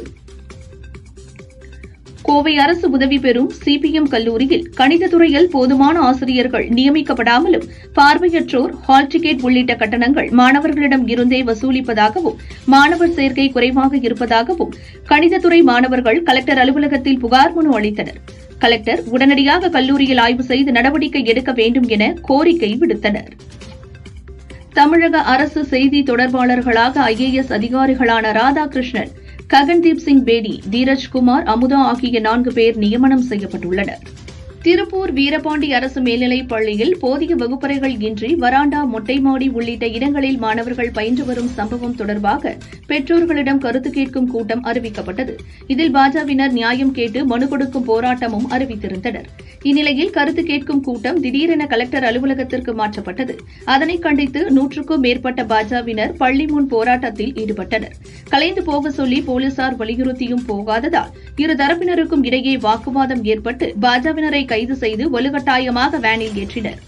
கோவை அரசு உதவி பெறும் CPM கல்லூரியில் கணிதத் துறையில் போதுமான ஆசிரியர்கள் நியமிக்கப்படாமலும் பார்வையற்றோர், ஹால் டிக்கெட் உள்ளிட்ட கட்டணங்கள் மாணவர்களிடம் இருந்தே வசூலிப்பதாகவும், மாணவர் சேர்க்கை குறைவாக இருப்பதாகவும் கணிதத்துறை மாணவர்கள் கலெக்டர் அலுவலகத்தில் புகார் மனு அளித்தனர். கலெக்டர் உடனடியாக கல்லூரியில் ஆய்வு செய்து நடவடிக்கை எடுக்க வேண்டும் என கோரிக்கை விடுத்தனர். தமிழக அரசு செய்தி தொடர்பாளர்களாக IAS அதிகாரிகளான ராதாகிருஷ்ணன், ககன்தீப் சிங் பேடி, தீரஜ்குமார், அமுதா ஆகிய 4 பேர் நியமனம் செய்யப்பட்டுள்ளனர். திருப்பூர் வீரபாண்டி அரசு மேல்நிலைப் பள்ளியில் போதிய வகுப்பறைகள் இன்றி வராண்டா, மொட்டை மாடி உள்ளிட்ட இடங்களில் மாணவர்கள் பயின்று வரும் சம்பவம் தொடர்பாக பெற்றோர்களிடம் கருத்து கேட்கும் கூட்டம் அறிவிக்கப்பட்டது. இதில் பாஜவினர் நியாயம் கேட்டு மனு கொடுக்கும் போராட்டமும் அறிவித்திருந்தனர். இந்நிலையில் கருத்து கேட்கும் கூட்டம் திடீரென கலெக்டர் அலுவலகத்திற்கு மாற்றப்பட்டது. அதனை கண்டித்து 100க்கும் மேற்பட்ட பாஜவினர் பள்ளி முன் போராட்டத்தில் ஈடுபட்டனர். கலைந்து போக சொல்லி போலீசார் வலியுறுத்தியும் போகாததால் இரு தரப்பினருக்கும் இடையே வாக்குவாதம் ஏற்பட்டு பாஜவினரை கைது செய்து வலுக்கட்டாயமாக வேனில் ஏற்றினர்.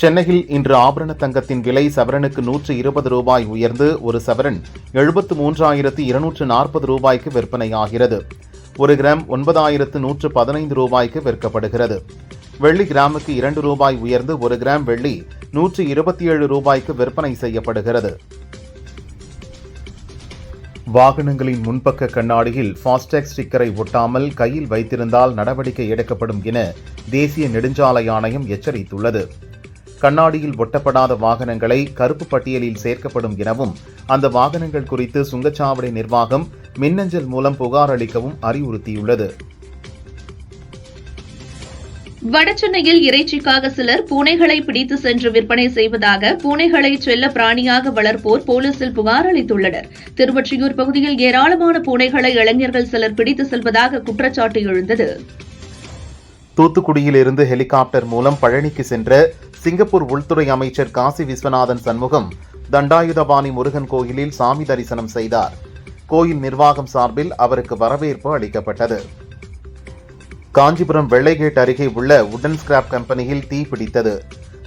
சென்னையில் இன்று ஆபரண தங்கத்தின் விலை சவரனுக்கு 120 ரூபாய் உயர்ந்து ஒரு சவரன் 73,240 ரூபாய்க்கு விற்பனையாகிறது. 1 கிராம் 9,115 ரூபாய்க்கு விற்கப்படுகிறது. வெள்ளி கிராமுக்கு 2 ரூபாய் உயர்ந்து 1 கிராம் வெள்ளி 127 ரூபாய்க்கு விற்பனை செய்யப்படுகிறது. வாகனங்களின் முன்பக்க கண்ணாடியில் ஃபாஸ்டேக் ஸ்டிக்கரை ஒட்டாமல் கையில் வைத்திருந்தால் நடவடிக்கை எடுக்கப்படும் என தேசிய நெடுஞ்சாலை ஆணையம் எச்சரித்துள்ளது. கண்ணாடியில் ஒட்டப்படாத வாகனங்களை கருப்பு பட்டியலில் சேர்க்கப்படும் எனவும் அந்த வாகனங்கள் குறித்து சுங்கச்சாவடி நிர்வாகம் மின்னஞ்சல் மூலம் புகார் அளிக்கவும் அறிவுறுத்தியுள்ளது. வடசென்னையில் இறைச்சிக்காக சிலர் பூனைகளை பிடித்து சென்று விற்பனை செய்வதாக பூனைகளை செல்ல பிராணியாக வளர்ப்போர் போலீசில் புகார் அளித்துள்ளனர். திருவொற்றியூர் பகுதியில் ஏராளமான பூனைகளை இளைஞர்கள் சிலர் பிடித்து செல்வதாக குற்றச்சாட்டு எழுந்தது. தூத்துக்குடியில் இருந்து ஹெலிகாப்டர் மூலம் பழனிக்கு சென்ற சிங்கப்பூர் உள்துறை அமைச்சர் காசி விஸ்வநாதன் சண்முகம் தண்டாயுதபாணி முருகன் கோயிலில் சாமி தரிசனம் செய்தார். கோயில் நிர்வாகம் சார்பில் அவருக்கு வரவேற்பு அளிக்கப்பட்டது. காஞ்சிபுரம் வெள்ளைகேட் அருகே உள்ள உடன் ஸ்கிராப் கம்பெனியில் தீ பிடித்தது.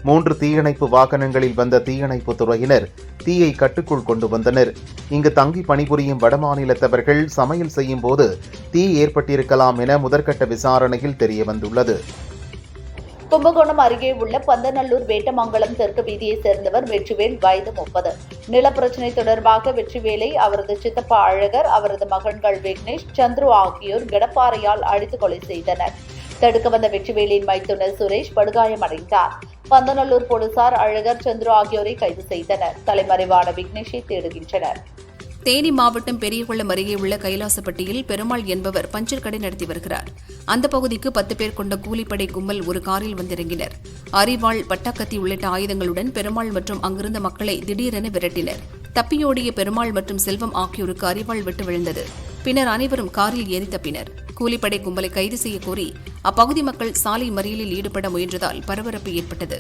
3 தீயணைப்பு வாகனங்களில் வந்த தீயணைப்பு துறையினர் தீயை கட்டுக்குள் கொண்டு வந்தனர். இங்கு தங்கி பணிபுரியும் வடமாநிலத்தவர்கள் சமையல் செய்யும் போது தீ ஏற்பட்டிருக்கலாம் என முதற்கட்ட விசாரணையில் தெரியவந்துள்ளது. கும்பகோணம் அருகே உள்ள பந்தநல்லூர் வேட்டமங்கலம் தெற்கு வீதியைச் சேர்ந்தவர் வெற்றிவேல், வயது 30. நிலப்பிரச்சினை தொடர்பாக வெற்றிவேலை அவரது சித்தப்பா அழகர், அவரது மகன்கள் விக்னேஷ், சந்துரு ஆகியோர் கடப்பாறையால் அடித்து கொலை செய்தனர். தடுக்க வந்த வெற்றிவேலின் மைத்துனர் சுரேஷ் படுகாயமடைந்தார். பந்தநல்லூர் போலீசார் அழகர், சந்துரு ஆகியோரை கைது செய்தனர். தலைமறைவான விக்னேஷை தேடுகின்றனர். தேனி மாவட்டம் பெரியகுளம் அருகே உள்ள கைலாசப்பட்டியில் பெருமாள் என்பவர் பஞ்சர் கடை நடத்தி வருகிறார். அந்த பகுதிக்கு 10 பேர் கொண்ட கூலிப்படை கும்பல் ஒரு காரில் வந்திறங்கினர். அரிவாள், பட்டாக்கத்தி உள்ளிட்ட ஆயுதங்களுடன் பெருமாள் மற்றும் அங்கிருந்த மக்களை திடீரென விரட்டினர். தப்பியோடிய பெருமாள் மற்றும் செல்வம் ஆகியோருக்கு அரிவாள் விட்டு விழுந்தது. பின்னர் அனைவரும் காரில் ஏறி தப்பினர். கூலிப்படை கும்பலை கைது செய்ய கோரி அப்பகுதி மக்கள் சாலை மறியலில் ஈடுபட முயன்றதால் பரபரப்பு ஏற்பட்டது.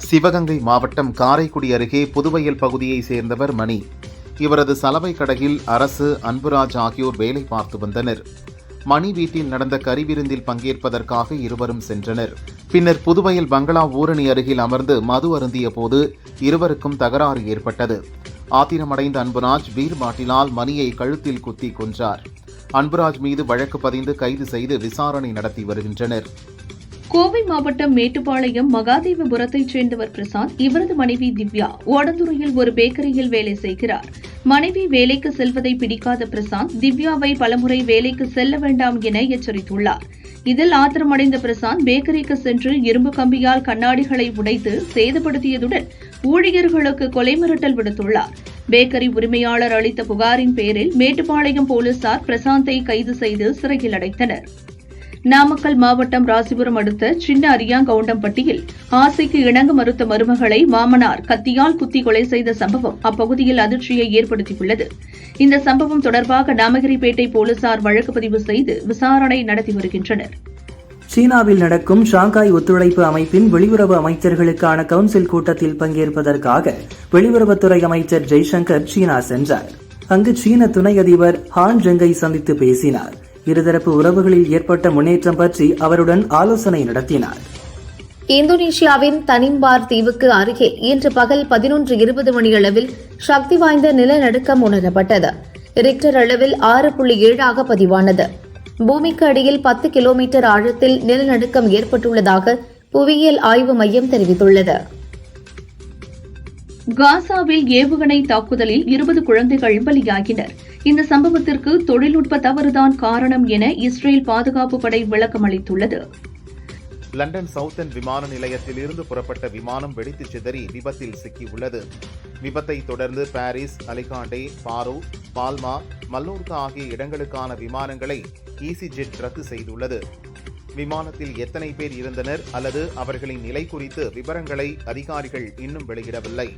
சிவகங்கை மாவட்டம் காரைக்குடி அருகே புதுவயல் பகுதியைச் சேர்ந்தவர் மணி. இவரது சலவை கடையில் அரசு, அன்புராஜ் ஆகியோர் வேலை பார்த்து வந்தனர். மணி வீட்டில் நடந்த கறிவிருந்தில் பங்கேற்பதற்காக இருவரும் சென்றனர். பின்னர் புதுவயல் பங்களா ஊரணி அருகில் அமர்ந்து மது அருந்திய போது இருவருக்கும் தகராறு ஏற்பட்டது. ஆத்திரமடைந்த அன்புராஜ் பீர் பாட்டிலால் மணியை கழுத்தில் குத்தி கொன்றார். அன்புராஜ் மீது வழக்கு பதிந்து கைது செய்து விசாரணை நடத்தி வருகின்றனர். கோவை மாவட்டம் மேட்டுப்பாளையம் மகாதேவபுரத்தைச் சேர்ந்தவர் பிரசாந்த். இவரது மனைவி திவ்யா ஓடந்துறையில் ஒரு பேக்கரியில் வேலை செய்கிறார். மனைவி வேலைக்கு செல்வதை பிடிக்காத பிரசாந்த் திவ்யாவை பலமுறை வேலைக்கு செல்ல வேண்டாம் என எச்சரித்துள்ளார். இதில் ஆத்திரமடைந்த பிரசாந்த் பேக்கரிக்கு சென்று இரும்பு கம்பியால் கண்ணாடிகளை உடைத்து சேதப்படுத்தியதுடன் ஊழியர்களுக்கு கொலை மிரட்டல் விடுத்துள்ளார். பேக்கரி உரிமையாளர் அளித்த புகாரின் பேரில் மேட்டுப்பாளையம் போலீசார் பிரசாந்தை கைது செய்து சிறையில் அடைத்தனர். நாமக்கல் மாவட்டம் ராசிபுரம் அடுத்த சின்ன அரியாங்கவுண்டம்பட்டியில் ஆசைக்கு இணங்க மறுத்த மருமகளை மாமனார் கத்தியால் குத்தி கொலை செய்த சம்பவம் அப்பகுதியில் அதிர்ச்சியை ஏற்படுத்தியுள்ளது. இந்த சம்பவம் தொடர்பாக நாமகிரிப்பேட்டை போலீசார் வழக்கு பதிவு செய்து விசாரணை நடத்தி வருகின்றனர். சீனாவில் நடக்கும் ஷாங்காய் ஒத்துழைப்பு அமைப்பின் வெளியுறவு அமைச்சர்களுக்கான கவுன்சில் கூட்டத்தில் பங்கேற்பதற்காக வெளியுறவுத்துறை அமைச்சர் ஜெய்சங்கர் சீனா சென்றார். அங்கு சீன துணை அதிபர் ஹான் ஜெங்கை சந்தித்து பேசினார். இருதரப்பு உறவுகளில் ஏற்பட்ட முன்னேற்றம் பற்றி அவருடன் ஆலோசனை நடத்தினார். இந்தோனேஷியாவின் தனிம்பார் தீவுக்கு அருகே இன்று பகல் 11:20 மணியளவில் சக்தி வாய்ந்த நிலநடுக்கம் உணரப்பட்டது. ரிக்டர் அளவில் 6.7 பதிவானது. பூமிக்கு அடியில் 10 கிலோமீட்டர் ஆழத்தில் நிலநடுக்கம் ஏற்பட்டுள்ளதாக புவியியல் ஆய்வு மையம் தெரிவித்துள்ளது. காசாவில் ஏவுகணை தாக்குதலில் 20 குழந்தைகள் பலியாகினர். இந்த சம்பவத்திற்கு தொழில்நுட்ப தவறுதான் காரணம் என இஸ்ரேல் பாதுகாப்பு படை விளக்கம் அளித்துள்ளது. லண்டன் சவுத்தன் விமான நிலையத்தில் இருந்து புறப்பட்ட விமானம் வெடித்து சிதறி விபத்தில் சிக்கியுள்ளது. விபத்தை தொடர்ந்து பாரிஸ், அலிகாண்டே, பாரோ, பால்மா, மல்லோர்கா ஆகிய இடங்களுக்கான விமானங்களை ஈசிஜெட் ரத்து செய்துள்ளது. விமானத்தில் எத்தனை பேர் இருந்தனர் அல்லது அவர்களின் நிலை குறித்து விவரங்களை அதிகாரிகள் இன்னும் வெளியிடவில்லை.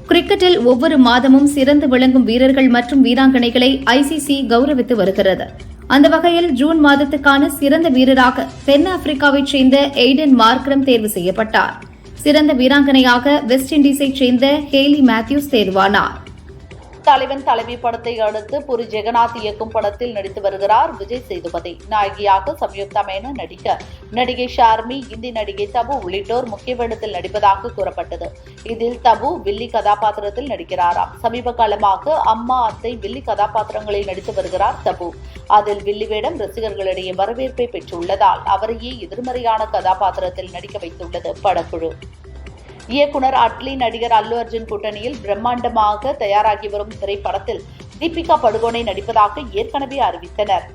கிரிக்கெட்டில் ஒவ்வொரு மாதமும் சிறந்து விளங்கும் வீரர்கள் மற்றும் வீராங்கனைகளை ஐசிசி கௌரவித்து வருகிறது. அந்த வகையில் ஜூன் மாதத்துக்கான சிறந்த வீரராக தென்னாப்பிரிக்காவைச் சேர்ந்த எய்டன் மார்க்ரம் தேர்வு செய்யப்பட்டார். சிறந்த வீராங்கனையாக வெஸ்ட் இண்டீஸைச் சேர்ந்த ஹேலி மேத்யூஸ் தேர்வானார். தலைவன் தலைவி படத்தை அடுத்து புரி ஜெகநாத் இயக்கும் படத்தில் நடித்து வருகிறார் விஜய் சேதுபதி. நாயகியாக சம்யுக்தா மேனன் நடிக்க நடிகை ஷார்மி, இந்தி நடிகை தபு உள்ளிட்டோர் முக்கிய வேடத்தில் நடிப்பதாக கூறப்பட்டது. இதில் தபு வில்லி கதாபாத்திரத்தில் நடிக்கிறாராம். சமீப காலமாக அம்மா, அத்தை வில்லி கதாபாத்திரங்களில் நடித்து வருகிறார் தபு. அதில் வில்லி வேடம் ரசிகர்களிடையே வரவேற்பை பெற்றுள்ளதால் அவரையே எதிர்மறையான கதாபாத்திரத்தில் நடிக்க வைத்துள்ளது படக்குழு. இயக்குனர் அட்லி, நடிகர் அல்லு அர்ஜுன் கூட்டணியில் பிரம்மாண்டமாக தயாராகி வரும் திரைப்படத்தில் தீபிகா படுகோனே நடிப்பதாக ஏற்கனவே அறிவித்தனர்.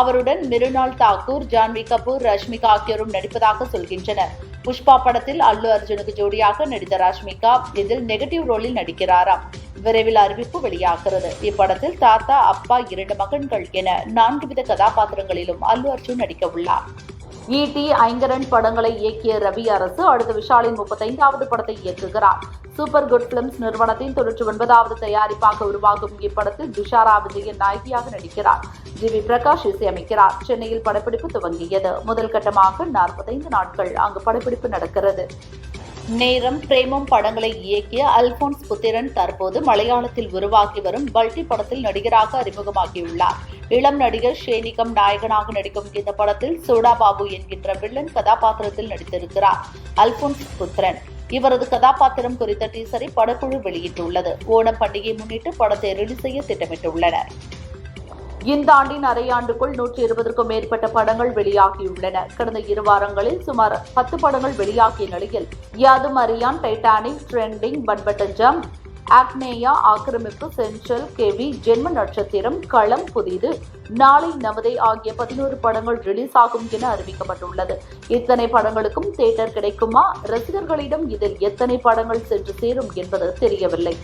அவருடன் மிருனால் தாக்கூர், ஜான்வி கபூர், ரஷ்மிகா ஆகியோரும் நடிப்பதாக சொல்கின்றனர். புஷ்பா படத்தில் அல்லு அர்ஜுனுக்கு ஜோடியாக நடித்த ரஷ்மிகா இதில் நெகட்டிவ் ரோலில் நடிக்கிறாராம். விரைவில் அறிவிப்பு வெளியாகிறது. இப்படத்தில் தாத்தா, அப்பா, 2 மகன்கள் என 4 வித கதாபாத்திரங்களிலும் அல்லு அர்ஜுன் நடிக்க உள்ளார். ஈட்டி, ஐங்கரன் படங்களை இயக்கிய ரவி அரசு அடுத்த விஷாலின் 35வது படத்தை இயக்குகிறார். சூப்பர் குட் பிலிம்ஸ் நிறுவனத்தின் 99வது தயாரிப்பாக உருவாகும் இப்படத்தில் துஷாரா விஜயன் நாயகியாக நடிக்கிறார். ஜிவி பிரகாஷ் இசையமைக்கிறார். சென்னையில் படப்பிடிப்பு துவங்கியது. முதல் கட்டமாக 45 நாட்கள் அங்கு படப்பிடிப்பு நடக்கிறது. நேரம், பிரேமம் படங்களை இயக்கிய அல்போன்ஸ் புத்திரன் தற்போது மலையாளத்தில் உருவாக்கி வரும் பல்டி படத்தில் நடிகராக அறிமுகமாகியுள்ளார். இளம் நடிகர் ஷேனிகம் நாயகனாக நடிக்கும் இந்த படத்தில் சோடா பாபு என்கின்ற வில்லன் கதாபாத்திரத்தில் நடித்திருக்கிறார் அல்போன்ஸ் புத்திரன். இவரது கதாபாத்திரம் குறித்த டீசரை படக்குழு வெளியிட்டுள்ளது. ஓணம் பண்டிகையை முன்னிட்டு படத்தை ரிலீஸ் செய்ய திட்டமிட்டுள்ளனர். இந்த ஆண்டின் அரையாண்டுக்குள் 120க்கும் மேற்பட்ட படங்கள் வெளியாகியுள்ளன. கடந்த 2 வாரங்களில் சுமார் 10 படங்கள் வெளியாகிய நிலையில் யாதும் அறியான், டைட்டானிக், ட்ரெண்டிங், பட்பட்ட ஜம்ப், ஆக்னேயா, ஆக்கிரமிப்பு, சென்ட்ரல், கேவி, ஜென்ம நட்சத்திரம், களம், புதிது, நாளை நமதே ஆகிய 11 படங்கள் ரிலீஸ் ஆகும் என அறிவிக்கப்பட்டுள்ளது. இத்தனை படங்களுக்கும் தியேட்டர் கிடைக்குமா? ரசிகர்களிடம் இதில் எத்தனை படங்கள் சென்று சேரும் என்பது தெரியவில்லை.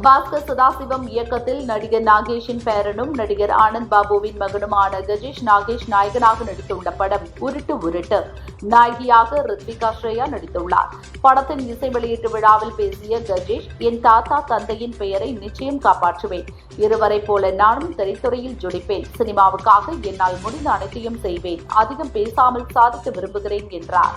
பாஸ்கர் சதாசிவம் இயக்கத்தில் நடிகர் நாகேஷின் பேரனும் நடிகர் ஆனந்த் பாபுவின் மகனுமான கஜேஷ் நாகேஷ் நாயகனாக நடித்துள்ள படம் உருட்டு உருட்டு. நாயகியாக ரித்விகா ஸ்ரேயா நடித்துள்ளார். படத்தின் இசை வெளியீட்டு விழாவில் பேசிய கஜேஷ், என் தாத்தா தந்தையின் பெயரை நிச்சயம் காப்பாற்றுவேன். இருவரை போல நானும் திரைத்துறையில் ஜொலிப்பேன். சினிமாவுக்காக என்னால் முடிந்த அனைத்தையும் செய்வேன். அதிகம் பேசாமல் சாதிக்க விரும்புகிறேன் என்றார்.